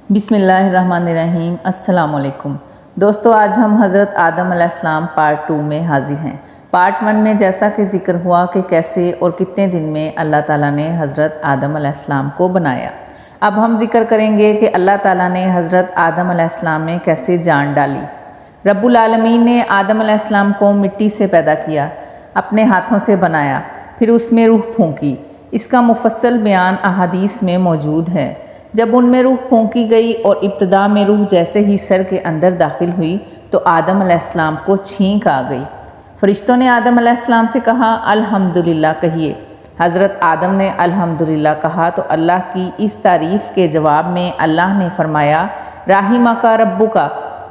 बिस्मिल्लाहिर्रहमानिर्रहीम। अस्सलाम वालेकुम दोस्तों, आज हम हज़रत आदम अलैहिस्सलाम पार्ट 2 में हाजिर हैं। पार्ट 1 में जैसा कि ज़िक्र हुआ कि कैसे और कितने दिन में अल्लाह ताला ने हज़रत आदम अलैहिस्सलाम को बनाया। अब हम जिक्र करेंगे कि अल्लाह ताला ने हज़रत आदम अलैहिस्सलाम में कैसे जान डाली। रब्बुल आलमीन ने आदम अलैहिस्सलाम को मिट्टी से पैदा किया, अपने हाथों से बनाया, फिर उसमें रूह फूंकी। इसका मुफस्सल बयान अहादीस में मौजूद है। जब उनमें रूह फूंकी गई और इब्तिदा में रूह जैसे ही सर के अंदर दाखिल हुई तो आदम अलैहिस्सलाम को छींक आ गई। फरिश्तों ने आदम अलैहिस्सलाम से कहा, अल्हम्दुलिल्लाह कहिए। हज़रत आदम ने अल्हम्दुलिल्लाह कहा तो अल्लाह की इस तारीफ़ के जवाब में अल्लाह ने फरमाया, राहिमा का रब्बु का,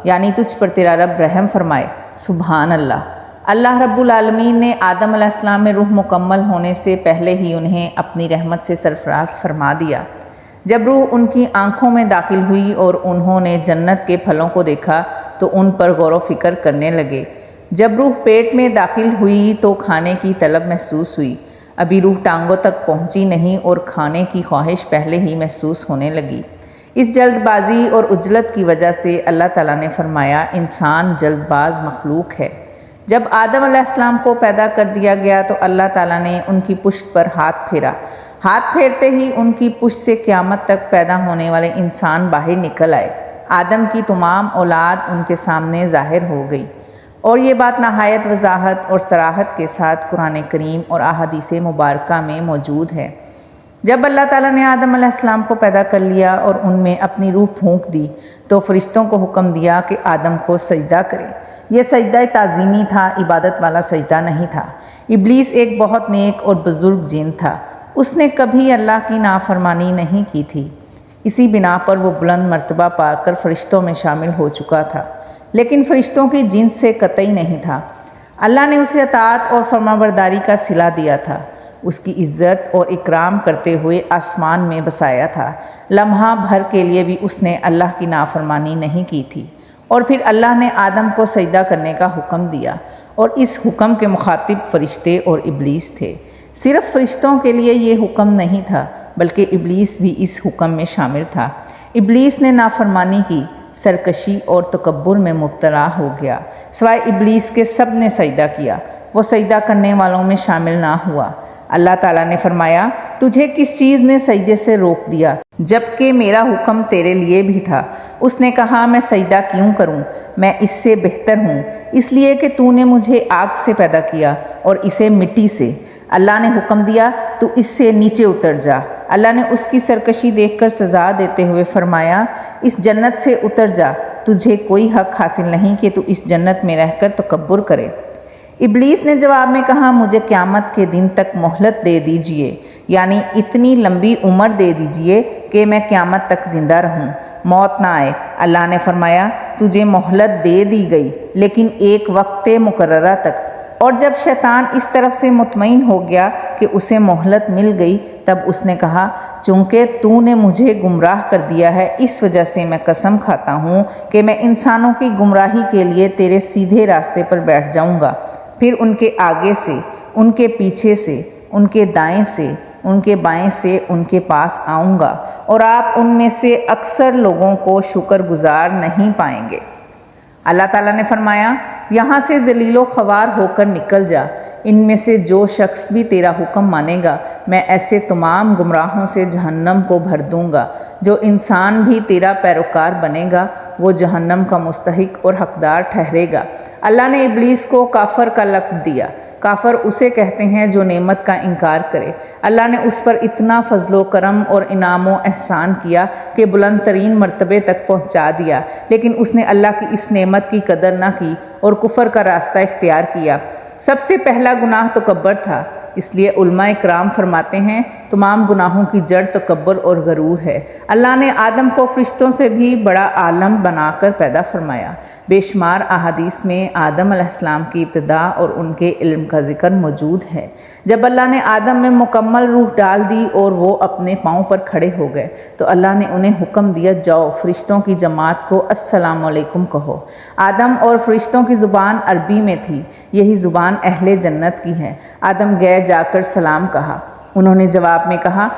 यानी तुझ पर तेरा रब रहम फरमाए। सुभान अल्लाह। अल्लाह रब्बुल आलमीन ने आदम अलैहिस्सलाम में रूह मुकम्मल होने से पहले ही उन्हें अपनी रहमत से सरफराज फरमा दिया। जब रूह उनकी आंखों में दाखिल हुई और उन्होंने जन्नत के फलों को देखा तो उन पर गौर व फिक्र करने लगे। जब रूह पेट में दाखिल हुई तो खाने की तलब महसूस हुई। अभी रूह टांगों तक पहुंची नहीं और खाने की ख्वाहिश पहले ही महसूस होने लगी। इस जल्दबाजी और उजलत की वजह से अल्लाह ताला ने फरमाया, इंसान जल्दबाज मखलूक है। जब आदम अलैहिस्सलाम को पैदा कर दिया गया तो अल्लाह ताला ने उनकी पुश्त पर हाथ फेरा। हाथ फेरते ही उनकी पुश्त से क़यामत तक पैदा होने वाले इंसान बाहर निकल आए। आदम की तमाम औलाद उनके सामने ज़ाहिर हो गई। और ये बात नहायत वजाहत और सराहत के साथ कुरान करीम और अहादीस मुबारका में मौजूद है। जब अल्लाह ताला ने आदम अलैहिस्सलाम को पैदा कर लिया और उनमें अपनी रूह फूंक दी तो फरिश्तों को हुक्म दिया कि आदम को सजदा करें। यह सजदा ताज़ीमी था, इबादत वाला सजदा नहीं था। इब्लीस एक बहुत नेक और बुजुर्ग जिन था। उसने कभी अल्लाह की नाफरमानी नहीं की थी। इसी बिना पर वो बुलंद मर्तबा पाकर फरिश्तों में शामिल हो चुका था, लेकिन फरिश्तों की जिन्स से कतई नहीं था। अल्लाह ने उसे अताअत और फरमाबरदारी का सिला दिया था, उसकी इज़्ज़त और इकराम करते हुए आसमान में बसाया था। लम्हा भर के लिए भी उसने अल्लाह की नाफरमानी नहीं की थी। और फिर अल्लाह ने आदम को सजदा करने का हुक्म दिया और इस हुक्म के मुखातिब फरिश्ते और इब्लीस थे। सिर्फ फरिश्तों के लिए ये हुक्म नहीं था, बल्कि इब्लीस भी इस हुक्म में शामिल था। इब्लीस ने नाफरमानी की, सरकशी और तकब्बुर में मुब्तला हो गया। सिवाय इब्लीस के सब ने सजदा किया, वो सजदा करने वालों में शामिल ना हुआ। अल्लाह ताला ने फरमाया, तुझे किस चीज़ ने सजदे से रोक दिया जबकि मेरा हुक्म तेरे लिए भी था। उसने कहा, मैं सजदा क्यों करूं, मैं इससे बेहतर हूं, इसलिए कि तूने मुझे आग से पैदा किया और इसे मिट्टी से। अल्लाह ने हुक्म दिया, तू इससे नीचे उतर जा। अल्लाह ने उसकी सरकशी देखकर सज़ा देते हुए फरमाया, इस जन्नत से उतर जा, तुझे कोई हक हासिल नहीं कि तू इस जन्नत में रहकर तकब्बुर करे। इब्लीस ने जवाब में कहा, मुझे क़यामत के दिन तक मोहलत दे दीजिए, यानी इतनी लंबी उम्र दे दीजिए कि मैं क़यामत तक ज़िंदा रहूं, मौत ना आए। अल्लाह ने फरमाया, तुझे मोहलत दे दी गई, लेकिन एक वक्त मुकर्ररा तक। और जब शैतान इस तरफ से मुतमईन हो गया कि उसे मोहलत मिल गई, तब उसने कहा, चूँकि तूने मुझे गुमराह कर दिया है, इस वजह से मैं कसम खाता हूँ कि मैं इंसानों की गुमराही के लिए तेरे सीधे रास्ते पर बैठ जाऊँगा। फिर उनके आगे से, उनके पीछे से, उनके दाएं से, उनके बाएं से उनके पास आऊँगा और आप उनमें से अक्सर लोगों को शुक्रगुजार नहीं पाएंगे। अल्लाह ताला ने फरमाया, यहाँ से ज़लीलो ख़वार होकर निकल जा। इनमें से जो शख्स भी तेरा हुक्म मानेगा, मैं ऐसे तमाम गुमराहों से जहन्नम को भर दूँगा। जो इंसान भी तेरा पैरोकार बनेगा वो जहन्नम का मुस्तहिक और हकदार ठहरेगा। अल्लाह ने इब्लीस को काफर का लक़्ब दिया। काफर उसे कहते हैं जो नेमत का इनकार करे। अल्लाह ने उस पर इतना फजलो करम और इनाम व एहसान किया कि बुलंद तरीन मर्तबे तक पहुँचा दिया, लेकिन उसने अल्लाह की इस नेमत की कदर न की और कुफर का रास्ता इख्तियार किया। सबसे पहला गुनाह तकब्बर था, इसलिए उलमा इकराम फरमाते हैं, तमाम गुनाहों की जड़ तकब्बर और गरूर है। अल्लाह ने आदम को फरिश्तों से भी बड़ा आलम बनाकर पैदा फरमाया। बेशुमार अहादीस में आदम अलैहिस्सलाम की इब्तिदा और उनके इल्म का ज़िक्र मौजूद है। जब अल्लाह ने आदम में मुकम्मल रूह डाल दी और वो अपने पाँव पर खड़े हो गए तो अल्लाह ने उन्हें हुक्म दिया, जाओ फरिश्तों की जमात को अस्सलाम वालेकुम कहो। आदम और फरिश्तों की ज़ुबान अरबी में थी, यही ज़ुबान अहले जन्नत की है। आदम गए जाकर सलाम कहा। उन्होंने जवाब में कहा,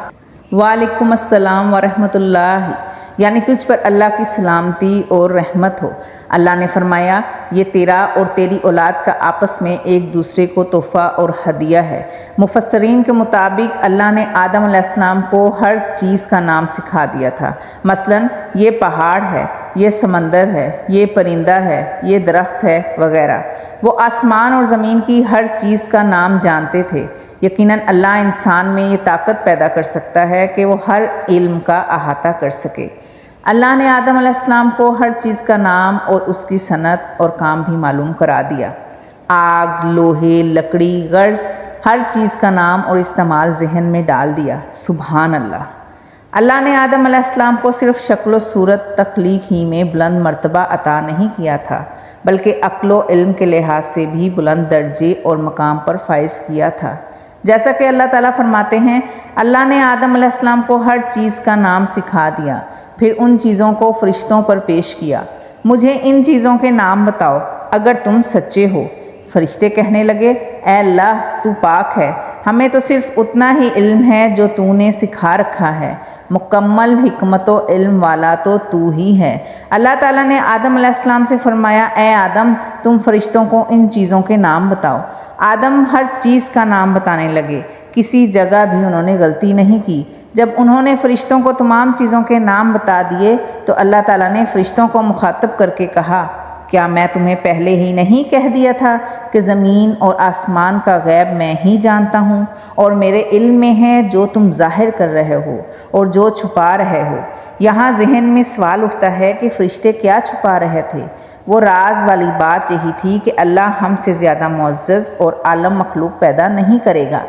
वालेकुम अस्सलाम व रहमतुल्लाह। یعنی تجھ پر اللہ کی سلامتی اور رحمت ہو۔ اللہ نے فرمایا یہ تیرا اور تیری اولاد کا آپس میں ایک دوسرے کو تحفہ اور ہدیہ ہے۔ مفسرین کے مطابق اللہ نے آدم علیہ السلام کو ہر چیز کا نام سکھا دیا تھا، مثلاً یہ پہاڑ ہے، یہ سمندر ہے، یہ پرندہ ہے، یہ درخت ہے وغیرہ۔ وہ آسمان اور زمین کی ہر چیز کا نام جانتے تھے۔ یقیناً اللہ انسان میں یہ طاقت پیدا کر سکتا ہے کہ وہ ہر علم کا احاطہ کر سکے۔ اللہ نے آدم علیہ السلام کو ہر چیز کا نام اور اس کی صنعت اور کام بھی معلوم کرا دیا۔ آگ، لوہے، لکڑی، غرض ہر چیز کا نام اور استعمال ذہن میں ڈال دیا۔ سبحان اللہ۔ اللہ نے آدم علیہ السلام کو صرف شکل و صورت تخلیق ہی میں بلند مرتبہ عطا نہیں کیا تھا، بلکہ عقل و علم کے لحاظ سے بھی بلند درجے اور مقام پر فائز کیا تھا۔ جیسا کہ اللہ تعالیٰ فرماتے ہیں، اللہ نے آدم علیہ السلام کو ہر چیز کا نام سکھا دیا، پھر ان چیزوں کو فرشتوں پر پیش کیا۔ مجھے ان چیزوں کے نام بتاؤ اگر تم سچے ہو۔ فرشتے کہنے لگے، اے اللہ تو پاک ہے، ہمیں تو صرف اتنا ہی علم ہے جو تو نے سکھا رکھا ہے، مکمل حکمت و علم والا تو ہی ہے۔ اللہ تعالیٰ نے آدم علیہ السلام سے فرمایا، اے آدم تم فرشتوں کو ان چیزوں کے نام بتاؤ۔ آدم ہر چیز کا نام بتانے لگے، کسی جگہ بھی انہوں نے غلطی نہیں کی۔ جب انہوں نے فرشتوں کو تمام چیزوں کے نام بتا دیے تو اللہ تعالیٰ نے فرشتوں کو مخاطب کر کے کہا، کیا میں تمہیں پہلے ہی نہیں کہہ دیا تھا کہ زمین اور آسمان کا غیب میں ہی جانتا ہوں، اور میرے علم میں ہے جو تم ظاہر کر رہے ہو اور جو چھپا رہے ہو۔ یہاں ذہن میں سوال اٹھتا ہے کہ فرشتے کیا چھپا رہے تھے؟ وہ راز والی بات یہی تھی کہ اللہ ہم سے زیادہ معزز اور عالم مخلوق پیدا نہیں کرے گا۔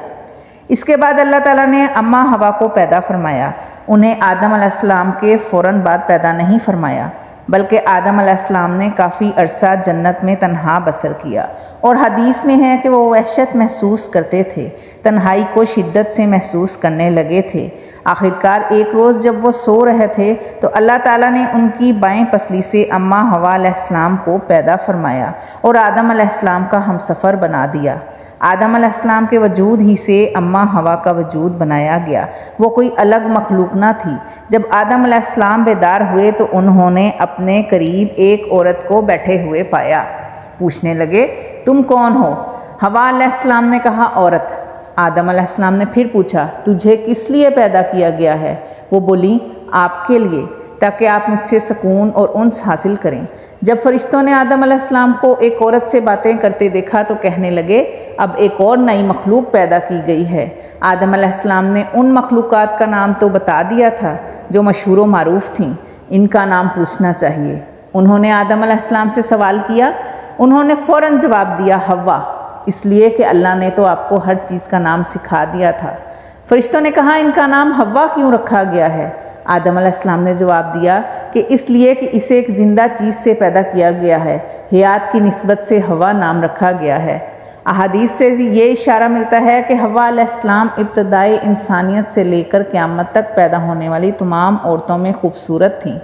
اس کے بعد اللہ تعالیٰ نے اماں حوا کو پیدا فرمایا۔ انہیں آدم علیہ السلام کے فوراً بعد پیدا نہیں فرمایا، بلکہ آدم علیہ السلام نے کافی عرصہ جنت میں تنہا بسر کیا، اور حدیث میں ہے کہ وہ وحشت محسوس کرتے تھے، تنہائی کو شدت سے محسوس کرنے لگے تھے۔ آخرکار ایک روز جب وہ سو رہے تھے تو اللہ تعالیٰ نے ان کی بائیں پسلی سے اماں حوا علیہ السلام کو پیدا فرمایا اور آدم علیہ السلام کا ہمسفر بنا دیا۔ آدم علیہ السلام کے وجود ہی سے اماں حوا کا وجود بنایا گیا، وہ کوئی الگ مخلوق نہ تھی۔ جب آدم علیہ السلام بیدار ہوئے تو انہوں نے اپنے قریب ایک عورت کو بیٹھے ہوئے پایا۔ پوچھنے لگے، تم کون ہو؟ حوا علیہ السلام نے کہا، عورت۔ آدم علیہ السلام نے پھر پوچھا، تجھے کس لیے پیدا کیا گیا ہے؟ وہ بولی، آپ کے لیے، تاکہ آپ مجھ سے سکون اور انس حاصل کریں۔ جب فرشتوں نے آدم علیہ السلام کو ایک عورت سے باتیں کرتے دیکھا تو کہنے لگے، اب ایک اور نئی مخلوق پیدا کی گئی ہے۔ آدم علیہ السلام نے ان مخلوقات کا نام تو بتا دیا تھا جو مشہور و معروف تھیں، ان کا نام پوچھنا چاہیے۔ انہوں نے آدم علیہ السلام سے سوال کیا، انہوں نے فوراً جواب دیا، حوا، اس لیے کہ اللہ نے تو آپ کو ہر چیز کا نام سکھا دیا تھا۔ فرشتوں نے کہا، ان کا نام حوا کیوں رکھا گیا ہے؟ آدم علیہ السلام نے جواب دیا کہ اس لیے کہ اسے ایک زندہ چیز سے پیدا کیا گیا ہے، حیات کی نسبت سے حوا نام رکھا گیا ہے۔ احادیث سے یہ اشارہ ملتا ہے کہ حوا علیہ السلام ابتدائی انسانیت سے لے کر قیامت تک پیدا ہونے والی تمام عورتوں میں خوبصورت تھیں۔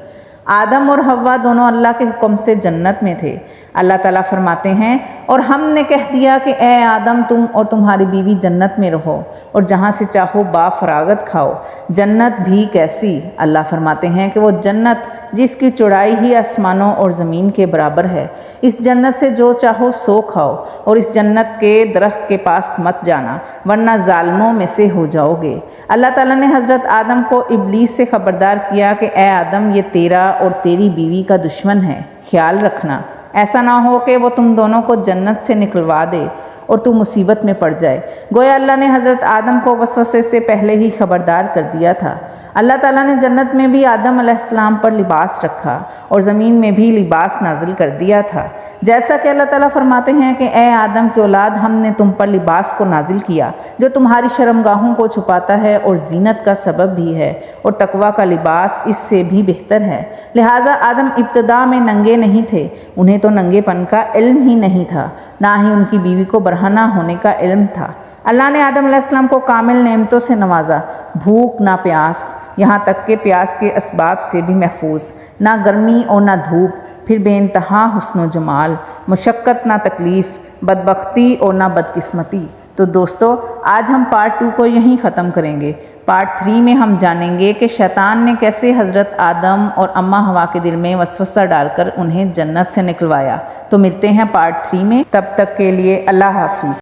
آدم اور حوا دونوں اللہ کے حکم سے جنت میں تھے۔ اللہ تعالیٰ فرماتے ہیں، اور ہم نے کہہ دیا کہ اے آدم تم اور تمہاری بیوی جنت میں رہو اور جہاں سے چاہو با فراغت کھاؤ۔ جنت بھی کیسی؟ اللہ فرماتے ہیں کہ وہ جنت جس کی چوڑائی ہی آسمانوں اور زمین کے برابر ہے، اس جنت سے جو چاہو سو کھاؤ، اور اس جنت کے درخت کے پاس مت جانا ورنہ ظالموں میں سے ہو جاؤ گے۔ اللہ تعالیٰ نے حضرت آدم کو ابلیس سے خبردار کیا کہ اے آدم یہ تیرا اور تیری بیوی کا دشمن ہے، خیال رکھنا ایسا نہ ہو کہ وہ تم دونوں کو جنت سے نکلوا دے اور تو مصیبت میں پڑ جائے۔ گویا اللہ نے حضرت آدم کو وسوسے سے پہلے ہی خبردار کر دیا تھا۔ اللہ تعالیٰ نے جنت میں بھی آدم علیہ السلام پر لباس رکھا اور زمین میں بھی لباس نازل کر دیا تھا، جیسا کہ اللہ تعالیٰ فرماتے ہیں کہ اے آدم کی اولاد، ہم نے تم پر لباس کو نازل کیا جو تمہاری شرمگاہوں کو چھپاتا ہے اور زینت کا سبب بھی ہے، اور تقویٰ کا لباس اس سے بھی بہتر ہے۔ لہٰذا آدم ابتدا میں ننگے نہیں تھے، انہیں تو ننگے پن کا علم ہی نہیں تھا، نہ ہی ان کی بیوی کو برہنہ ہونے کا علم تھا۔ اللہ نے آدم علیہ السلام کو کامل نعمتوں سے نوازا، بھوک نہ پیاس، یہاں تک کہ پیاس کے اسباب سے بھی محفوظ، نہ گرمی اور نہ دھوپ، پھر بے انتہا حسن و جمال، مشقت نہ تکلیف، بدبختی اور نہ بدقسمتی۔ تو دوستو، آج ہم پارٹ 2 کو یہیں ختم کریں گے۔ پارٹ 3 میں ہم جانیں گے کہ شیطان نے کیسے حضرت آدم اور اماں حوا کے دل میں وسوسہ ڈال کر انہیں جنت سے نکلوایا۔ تو ملتے ہیں پارٹ 3 میں، تب تک کے لیے اللہ حافظ۔